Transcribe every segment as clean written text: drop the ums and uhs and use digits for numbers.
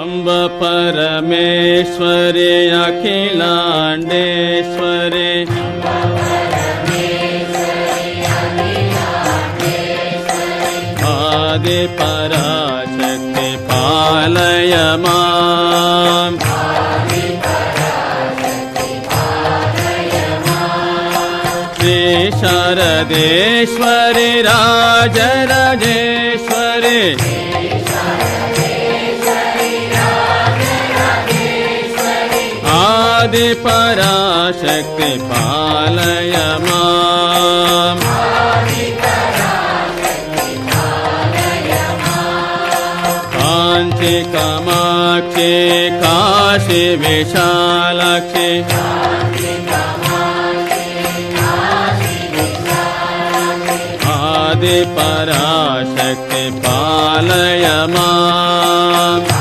अम्ब परमेश्वरी अखिलांडेश्वरी आदि पराशक्ति पालय माम् श्री शारदेश्वरी राजराजेश्वरी आदि पराशक्ति पालय माम् कांची कामाक्षी काशी विशालाक्षी आदि पराशक्ति पालय माम्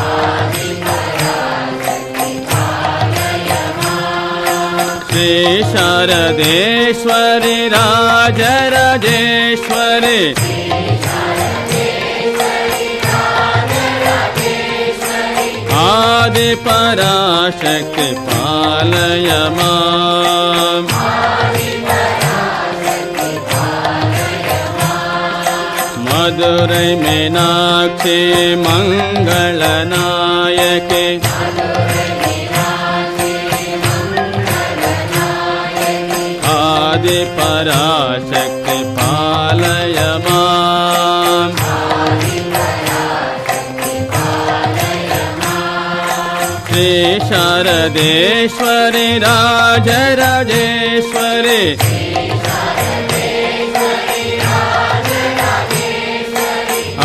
श्री शारदेश्वरी राजराजेश्वरी आदि पराशक्ति पालय माम् मधुरै मीनाक्षी मंगलनायकी आदि पराशक्ति पालय माम् श्री शारदेश्वरी राजराजेश्वरी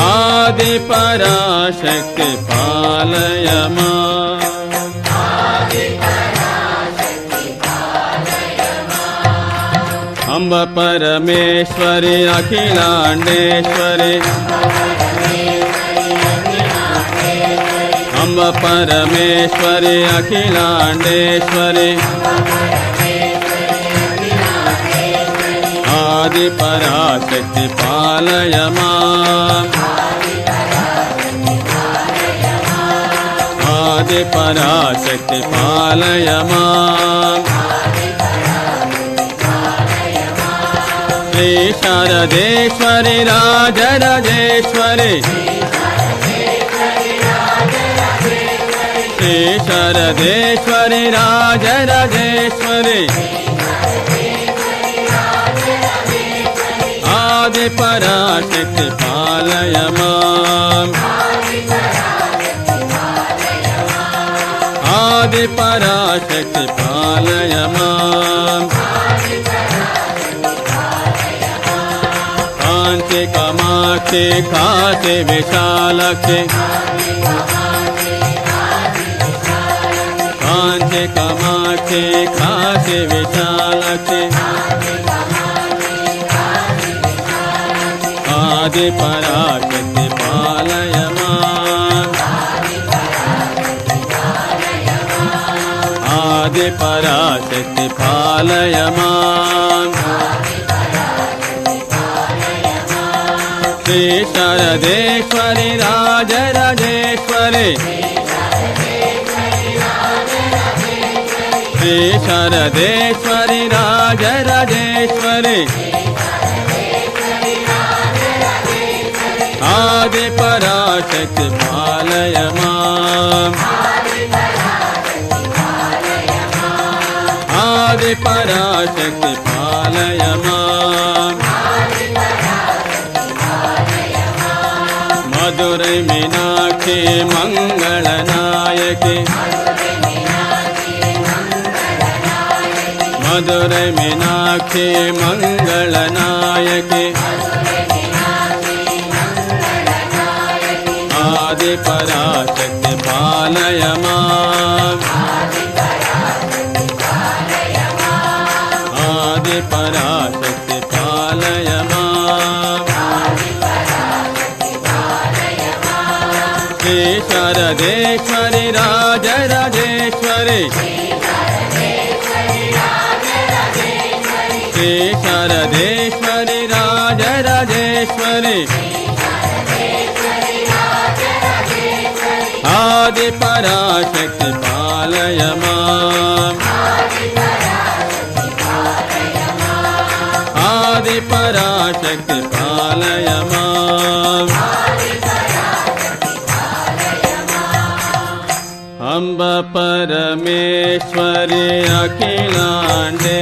आदि पराशक्ति पालय माम् अम्ब परमेश्वरी अखिलांडेश्वरी अम्ब परमेश्वरी अखिलांडेश्वरी आदि पराशक्ति पालय माम् आदि पराशक्ति पालय माम् श्री शारदेश्वरी राजराजेश्वरी श्री शारदेश्वरी राजराजेश्वरी आदि पराशक्ति पालय माम् आदि पराशक्ति पालय माम् कांची कामाक्षी काशी विशालाक्षी कांची कामाक्षी काशी विशालाक्षी आदि पराशक्ति पालय माम् आदि पराशक्ति पालय माम् श्री शारदेश्वरी राजराजेश्वरी श्री शारदेश्वरी राजराजेश्वरी आदि पराशक्ति पालय माम् आदि पराशक्ति पालय माम् मधुरै मीनाक्षी मंगलनायकी मधुरै मीनाक्षी मंगलनायकी आदि पराशक्ति पालय माम् आदि पराशक्ति पालय माम् श्री शारदेश्वरी राजराजेश्वरी श्री शारदेश्वरी राजराजेश्वरी आदिपराशक्ति पालय माम् आदिपराशक्ति पालय माम् अम्ब परमेश्वरि अखिलाण्डे